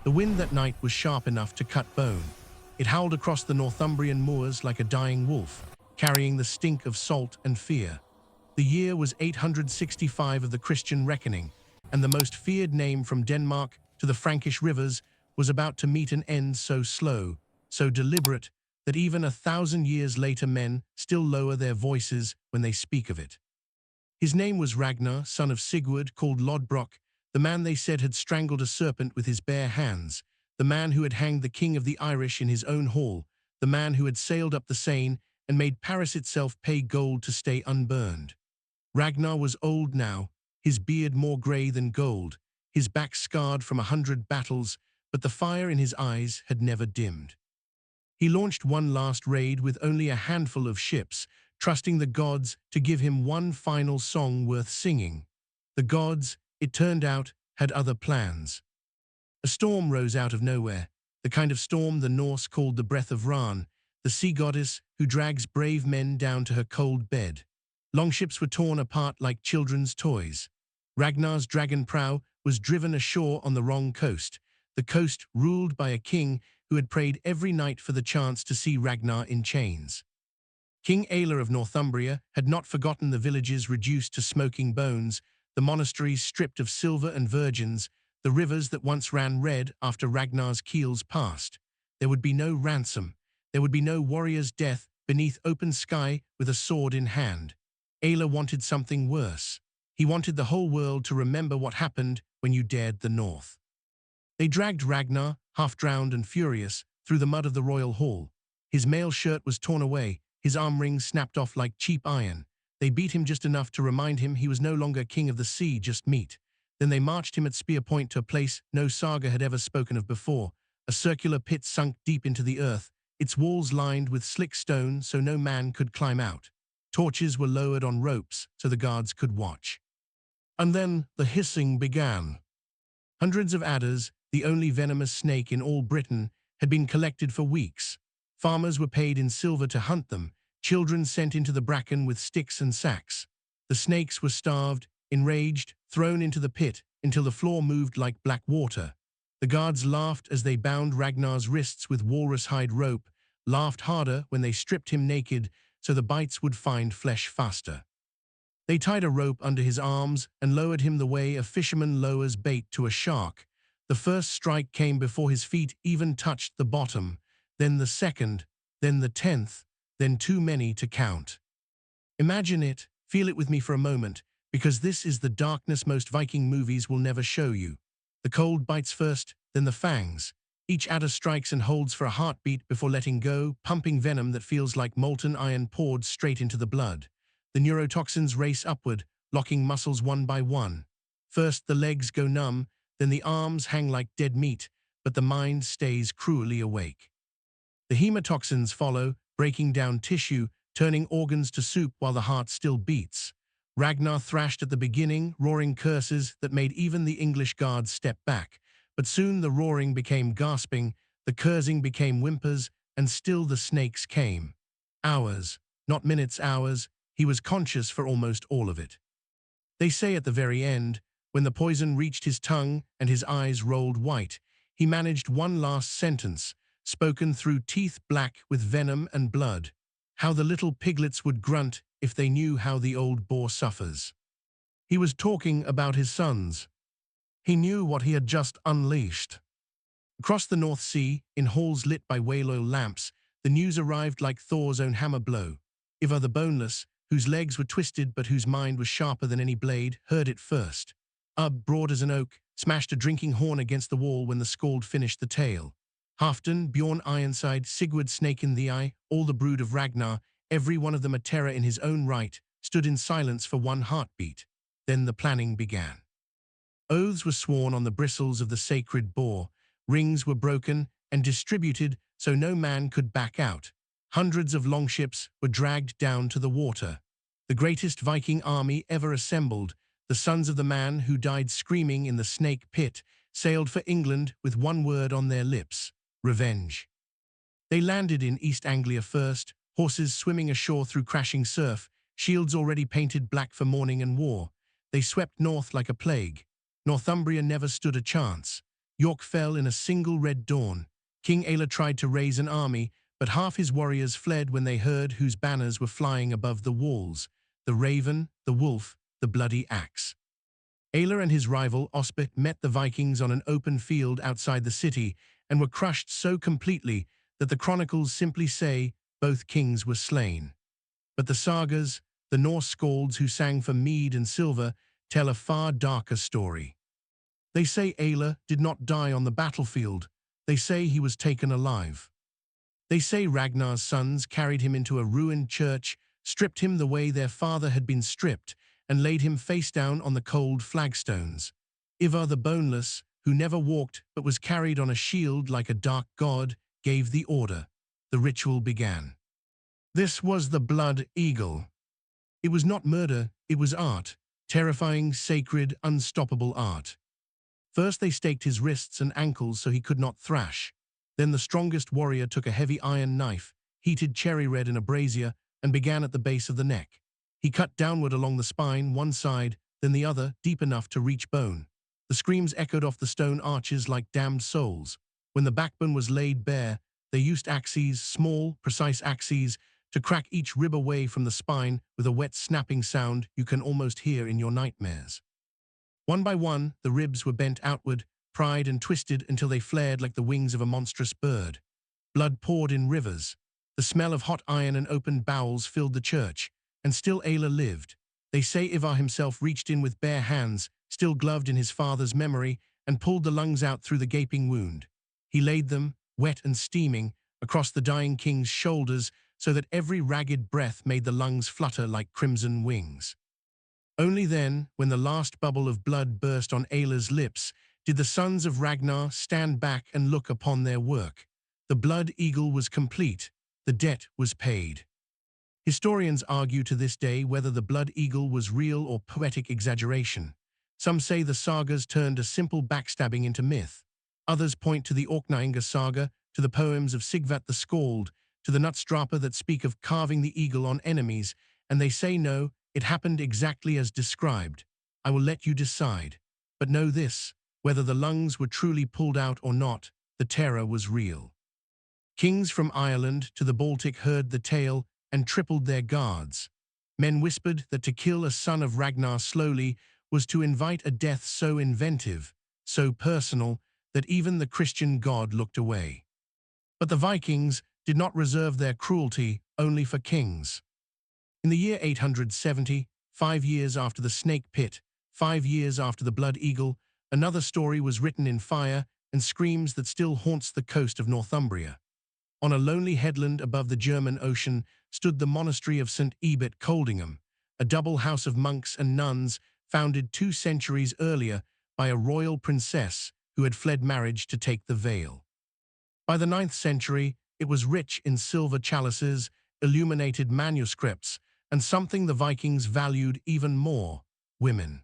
The wind that night was sharp enough to cut bone. It howled across the Northumbrian moors like a dying wolf, carrying the stink of salt and fear. The year was 865 of the Christian reckoning, and the most feared name from Denmark to the Frankish rivers was about to meet an end so slow, so deliberate, that even 1,000 years later men still lower their voices when they speak of it. His name was Ragnar, son of Sigurd, called Lodbrok, the man they said had strangled a serpent with his bare hands, the man who had hanged the king of the Irish in his own hall, the man who had sailed up the Seine and made Paris itself pay gold to stay unburned. Ragnar was old now, his beard more grey than gold, his back scarred from 100 battles, but the fire in his eyes had never dimmed. He launched one last raid with only a handful of ships, trusting the gods to give him one final song worth singing. The gods, it turned out, had other plans. A storm rose out of nowhere, the kind of storm the Norse called the breath of Ran, the sea goddess who drags brave men down to her cold bed. Longships were torn apart like children's toys. Ragnar's dragon prow was driven ashore on the wrong coast, the coast ruled by a king who had prayed every night for the chance to see Ragnar in chains. King Ælla of Northumbria had not forgotten the villages reduced to smoking bones, the monasteries stripped of silver and virgins, the rivers that once ran red after Ragnar's keels passed. There would be no ransom. There would be no warrior's death beneath open sky with a sword in hand. Ælla wanted something worse. He wanted the whole world to remember what happened when you dared the north. They dragged Ragnar, half-drowned and furious, through the mud of the royal hall. His mail shirt was torn away, his arm rings snapped off like cheap iron. They beat him just enough to remind him he was no longer king of the sea, just meat. Then they marched him at spear point to a place no saga had ever spoken of before, a circular pit sunk deep into the earth, its walls lined with slick stone so no man could climb out. Torches were lowered on ropes so the guards could watch. And then the hissing began. Hundreds of adders, the only venomous snake in all Britain, had been collected for weeks. Farmers were paid in silver to hunt them, children sent into the bracken with sticks and sacks. The snakes were starved, enraged, thrown into the pit until the floor moved like black water. The guards laughed as they bound Ragnar's wrists with walrus hide rope, laughed harder when they stripped him naked so the bites would find flesh faster. They tied a rope under his arms and lowered him the way a fisherman lowers bait to a shark. The first strike came before his feet even touched the bottom, then the second, then the 10th, then too many to count. Imagine it, feel it with me for a moment, because this is the darkness most Viking movies will never show you. The cold bites first, then the fangs. Each adder strikes and holds for a heartbeat before letting go, pumping venom that feels like molten iron poured straight into the blood. The neurotoxins race upward, locking muscles one by one. First the legs go numb, then the arms hang like dead meat, but the mind stays cruelly awake. The hemotoxins follow, breaking down tissue, turning organs to soup while the heart still beats. Ragnar thrashed at the beginning, roaring curses that made even the English guards step back. But soon the roaring became gasping, the cursing became whimpers, and still the snakes came. Hours, not minutes, hours. He was conscious for almost all of it. They say at the very end, when the poison reached his tongue and his eyes rolled white, he managed one last sentence, spoken through teeth black with venom and blood. How the little piglets would grunt if they knew how the old boar suffers. He was talking about his sons. He knew what he had just unleashed. Across the North Sea, in halls lit by whale oil lamps, the news arrived like Thor's own hammer blow. Ivar the Boneless, whose legs were twisted but whose mind was sharper than any blade, heard it first. Ub, broad as an oak, smashed a drinking horn against the wall when the Scald finished the tale. Halfdan, Bjorn Ironside, Sigurd Snake in the Eye, all the brood of Ragnar, every one of them a terror in his own right, stood in silence for one heartbeat. Then the planning began. Oaths were sworn on the bristles of the sacred boar, rings were broken and distributed so no man could back out. Hundreds of longships were dragged down to the water. The greatest Viking army ever assembled, the sons of the man who died screaming in the snake pit, sailed for England with one word on their lips: revenge. They landed in East Anglia first, horses swimming ashore through crashing surf, shields already painted black for mourning and war. They swept north like a plague. Northumbria never stood a chance. York fell in a single red dawn. King Ælla tried to raise an army, but half his warriors fled when they heard whose banners were flying above the walls: the raven, the wolf, the bloody axe. Ælla and his rival Osbert met the Vikings on an open field outside the city and were crushed so completely that the chronicles simply say both kings were slain. But the sagas, the Norse skalds who sang for mead and silver, tell a far darker story. They say Ælla did not die on the battlefield. They say he was taken alive. They say Ragnar's sons carried him into a ruined church, stripped him the way their father had been stripped, and laid him face down on the cold flagstones. Ivar the Boneless, who never walked but was carried on a shield like a dark god, gave the order. The ritual began. This was the blood eagle. It was not murder, it was art. Terrifying, sacred, unstoppable art. First they staked his wrists and ankles so he could not thrash. Then the strongest warrior took a heavy iron knife, heated cherry red in a brazier, and began at the base of the neck. He cut downward along the spine, one side, then the other, deep enough to reach bone. The screams echoed off the stone arches like damned souls. When the backbone was laid bare, they used axes, small, precise axes, to crack each rib away from the spine with a wet snapping sound you can almost hear in your nightmares. One by one, the ribs were bent outward, pried and twisted until they flared like the wings of a monstrous bird. Blood poured in rivers. The smell of hot iron and opened bowels filled the church, and still Ælla lived. They say Ivar himself reached in with bare hands, still gloved in his father's memory, and pulled the lungs out through the gaping wound. He laid them, wet and steaming, across the dying king's shoulders so that every ragged breath made the lungs flutter like crimson wings. Only then, when the last bubble of blood burst on Ælla's lips, did the sons of Ragnar stand back and look upon their work. The blood eagle was complete. The debt was paid. Historians argue to this day whether the blood eagle was real or poetic exaggeration. Some say the sagas turned a simple backstabbing into myth. Others point to the Orkneyinga saga, to the poems of Sigvat the Skald, to the Nutsdrapa that speak of carving the eagle on enemies, and they say no, it happened exactly as described. I will let you decide. But know this, whether the lungs were truly pulled out or not, the terror was real. Kings from Ireland to the Baltic heard the tale and tripled their guards. Men whispered that to kill a son of Ragnar slowly was to invite a death so inventive, so personal, that even the Christian God looked away. But the Vikings did not reserve their cruelty only for kings. In the year 870, 5 years after the snake pit, 5 years after the blood eagle, another story was written in fire and screams that still haunts the coast of Northumbria. On a lonely headland above the German Ocean stood the monastery of St. Ebert Coldingham, a double house of monks and nuns founded 2 centuries earlier by a royal princess who had fled marriage to take the veil. By the 9th century, it was rich in silver chalices, illuminated manuscripts, and something the Vikings valued even more: women.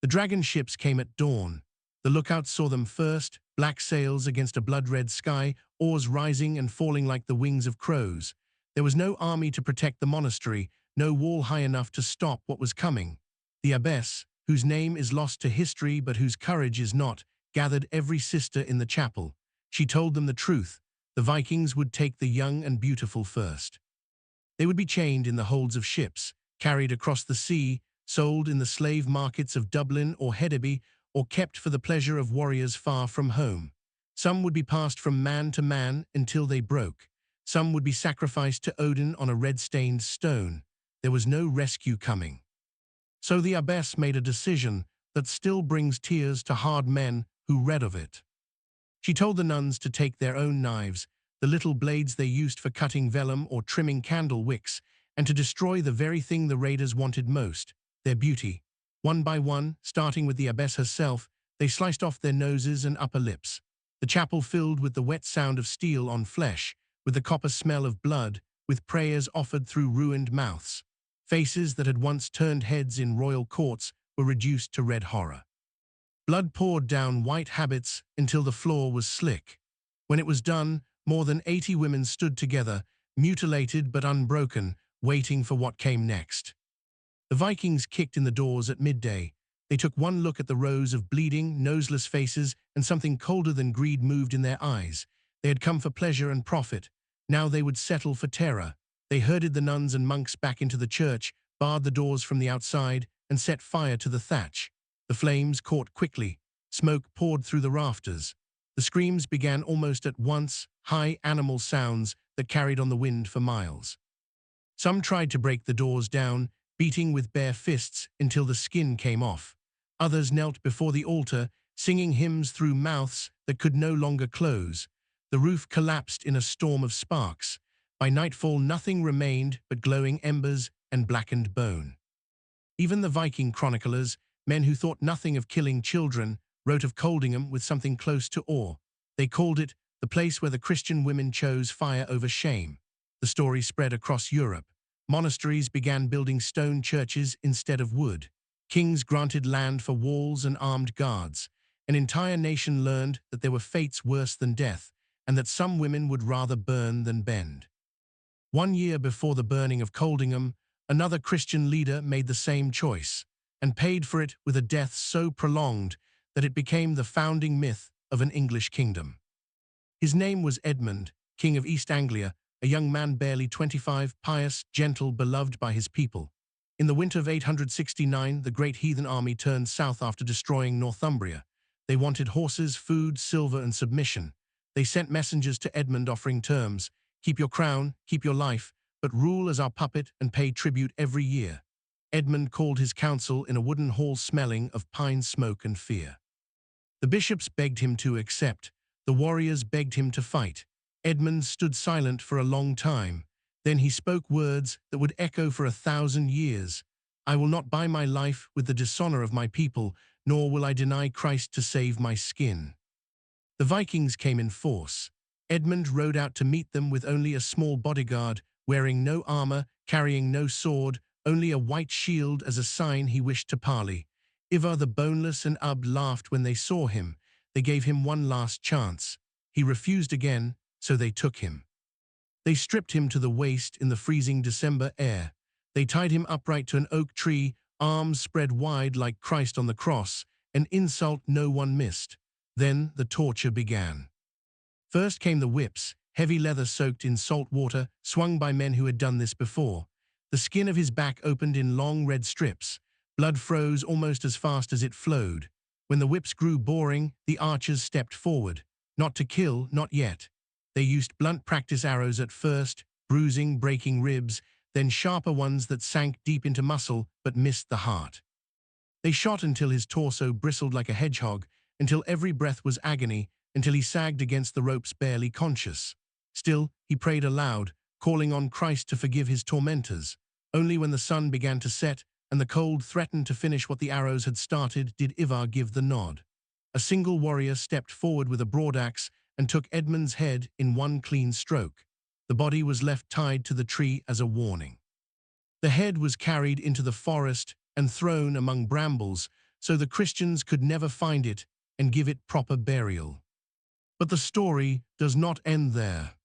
The dragon ships came at dawn. The lookouts saw them first, black sails against a blood-red sky, oars rising and falling like the wings of crows. There was no army to protect the monastery, no wall high enough to stop what was coming. The abbess, whose name is lost to history but whose courage is not, gathered every sister in the chapel. She told them the truth. The Vikings would take the young and beautiful first. They would be chained in the holds of ships, carried across the sea, sold in the slave markets of Dublin or Hedeby, or kept for the pleasure of warriors far from home. Some would be passed from man to man until they broke. Some would be sacrificed to Odin on a red-stained stone. There was no rescue coming. So the abbess made a decision that still brings tears to hard men who read of it. She told the nuns to take their own knives, the little blades they used for cutting vellum or trimming candle wicks, and to destroy the very thing the raiders wanted most, their beauty. One by one, starting with the abbess herself, they sliced off their noses and upper lips. The chapel filled with the wet sound of steel on flesh, with the copper smell of blood, with prayers offered through ruined mouths. Faces that had once turned heads in royal courts were reduced to red horror. Blood poured down white habits until the floor was slick. When it was done, more than 80 women stood together, mutilated but unbroken, waiting for what came next. The Vikings kicked in the doors at midday. They took one look at the rows of bleeding, noseless faces, and something colder than greed moved in their eyes. They had come for pleasure and profit. Now they would settle for terror. They herded the nuns and monks back into the church, barred the doors from the outside, and set fire to the thatch. The flames caught quickly. Smoke poured through the rafters. The screams began almost at once, high animal sounds that carried on the wind for miles. Some tried to break the doors down, beating with bare fists until the skin came off. Others knelt before the altar, singing hymns through mouths that could no longer close. The roof collapsed in a storm of sparks. By nightfall, nothing remained but glowing embers and blackened bone. Even the Viking chroniclers, men who thought nothing of killing children, wrote of Coldingham with something close to awe. They called it the place where the Christian women chose fire over shame. The story spread across Europe. Monasteries began building stone churches instead of wood. Kings granted land for walls and armed guards. An entire nation learned that there were fates worse than death, and that some women would rather burn than bend. 1 year before the burning of Coldingham, another Christian leader made the same choice, and paid for it with a death so prolonged that it became the founding myth of an English kingdom. His name was Edmund, King of East Anglia, a young man barely 25, pious, gentle, beloved by his people. In the winter of 869, the great heathen army turned south after destroying Northumbria. They wanted horses, food, silver, and submission. They sent messengers to Edmund offering terms: keep your crown, keep your life, but rule as our puppet and pay tribute every year. Edmund called his council in a wooden hall smelling of pine smoke and fear. The bishops begged him to accept. The warriors begged him to fight. Edmund stood silent for a long time. Then he spoke words that would echo for 1,000 years. I will not buy my life with the dishonor of my people, nor will I deny Christ to save my skin. The Vikings came in force. Edmund rode out to meet them with only a small bodyguard, wearing no armor, carrying no sword, only a white shield as a sign he wished to parley. Ivar the Boneless and Ub laughed when they saw him. They gave him one last chance. He refused again, so they took him. They stripped him to the waist in the freezing December air. They tied him upright to an oak tree, arms spread wide like Christ on the cross, an insult no one missed. Then the torture began. First came the whips, heavy leather soaked in salt water, swung by men who had done this before. The skin of his back opened in long red strips. Blood froze almost as fast as it flowed. When the whips grew boring, the archers stepped forward. Not to kill, not yet. They used blunt practice arrows at first, bruising, breaking ribs, then sharper ones that sank deep into muscle but missed the heart. They shot until his torso bristled like a hedgehog, until every breath was agony, until he sagged against the ropes barely conscious. Still, he prayed aloud, calling on Christ to forgive his tormentors. Only when the sun began to set and the cold threatened to finish what the arrows had started did Ivar give the nod. A single warrior stepped forward with a broadaxe and took Edmund's head in one clean stroke. The body was left tied to the tree as a warning. The head was carried into the forest and thrown among brambles so the Christians could never find it and give it proper burial. But the story does not end there.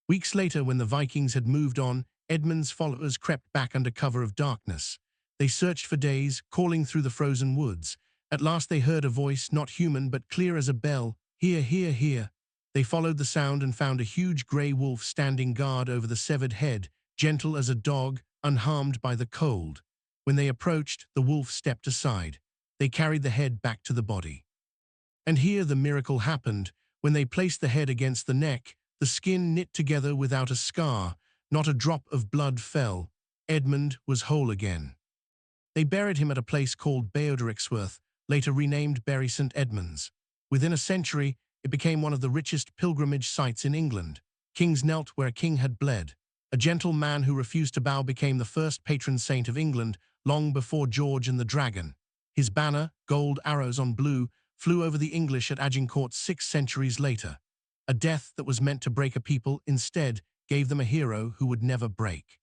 Weeks later, when the Vikings had moved on, Edmund's followers crept back under cover of darkness. They searched for days, calling through the frozen woods. At last they heard a voice, not human but clear as a bell. Here, here, here. They followed the sound and found a huge grey wolf standing guard over the severed head, gentle as a dog, unharmed by the cold. When they approached, the wolf stepped aside. They carried the head back to the body. And here the miracle happened. When they placed the head against the neck, the skin knit together without a scar. Not a drop of blood fell. Edmund was whole again. They buried him at a place called Beodericksworth, later renamed Bury St. Edmunds. Within a century, it became one of the richest pilgrimage sites in England. Kings knelt where a king had bled. A gentle man who refused to bow became the first patron saint of England, long before George and the Dragon. His banner, gold arrows on blue, flew over the English at Agincourt 6 centuries later. A death that was meant to break a people instead gave them a hero who would never break.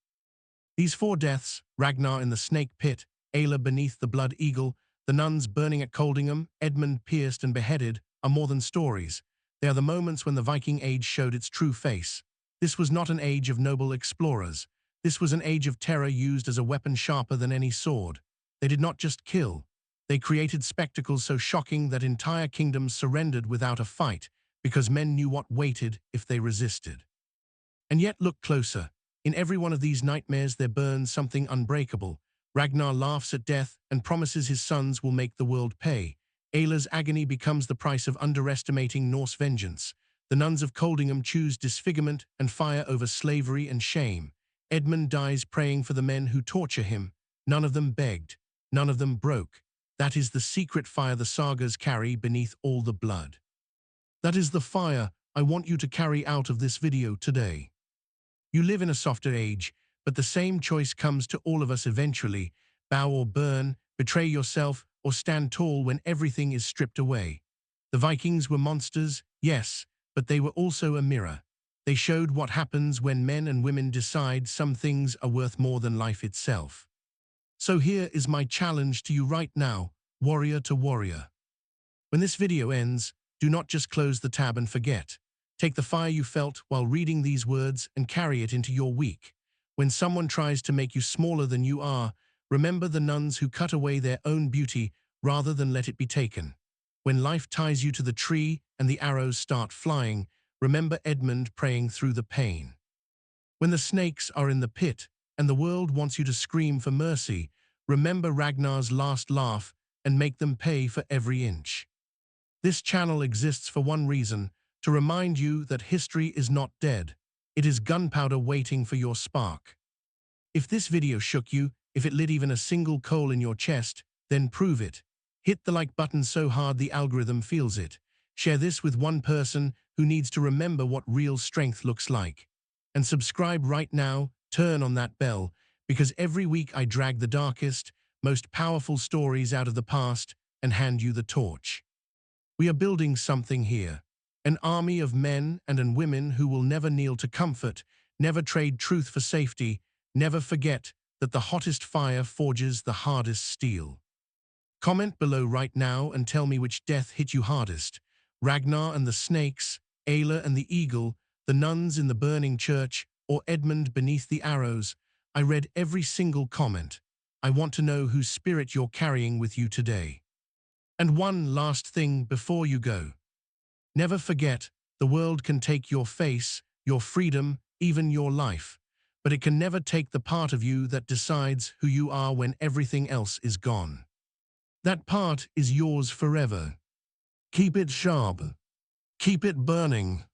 These 4 deaths, Ragnar in the snake pit, Ælla beneath the blood eagle, the nuns burning at Coldingham, Edmund pierced and beheaded, are more than stories. They are the moments when the Viking Age showed its true face. This was not an age of noble explorers. This was an age of terror used as a weapon sharper than any sword. They did not just kill. They created spectacles so shocking that entire kingdoms surrendered without a fight because men knew what waited if they resisted. And yet look closer. In every one of these nightmares there burns something unbreakable. Ragnar laughs at death and promises his sons will make the world pay. Ælla's agony becomes the price of underestimating Norse vengeance. The Nuns of Coldingham choose disfigurement and fire over slavery and shame. Edmund dies praying for the men who torture him. None of them begged. None of them broke. That is the secret fire the sagas carry beneath all the blood. That is the fire I want you to carry out of this video today. You live in a softer age, but the same choice comes to all of us eventually. Bow or burn, betray yourself, or stand tall when everything is stripped away. The Vikings were monsters, yes, but they were also a mirror. They showed what happens when men and women decide some things are worth more than life itself. So here is my challenge to you right now, warrior to warrior. When this video ends, do not just close the tab and forget. Take the fire you felt while reading these words and carry it into your week. When someone tries to make you smaller than you are, remember the nuns who cut away their own beauty rather than let it be taken. When life ties you to the tree and the arrows start flying, remember Edmund praying through the pain. When the snakes are in the pit and the world wants you to scream for mercy, remember Ragnar's last laugh and make them pay for every inch. This channel exists for one reason, to remind you that history is not dead. It is gunpowder waiting for your spark. If this video shook you, if it lit even a single coal in your chest, then prove it. Hit the like button so hard the algorithm feels it. Share this with one person who needs to remember what real strength looks like. And subscribe right now, turn on that bell, because every week I drag the darkest, most powerful stories out of the past and hand you the torch. We are building something here. An army of men and women who will never kneel to comfort, never trade truth for safety, never forget that the hottest fire forges the hardest steel. Comment below right now and tell me which death hit you hardest. Ragnar and the snakes, Ælla and the eagle, the nuns in the burning church, or Edmund beneath the arrows. I read every single comment. I want to know whose spirit you're carrying with you today. And one last thing before you go. Never forget, the world can take your face, your freedom, even your life, but it can never take the part of you that decides who you are when everything else is gone. That part is yours forever. Keep it sharp. Keep it burning.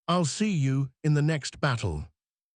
I'll see you in the next battle.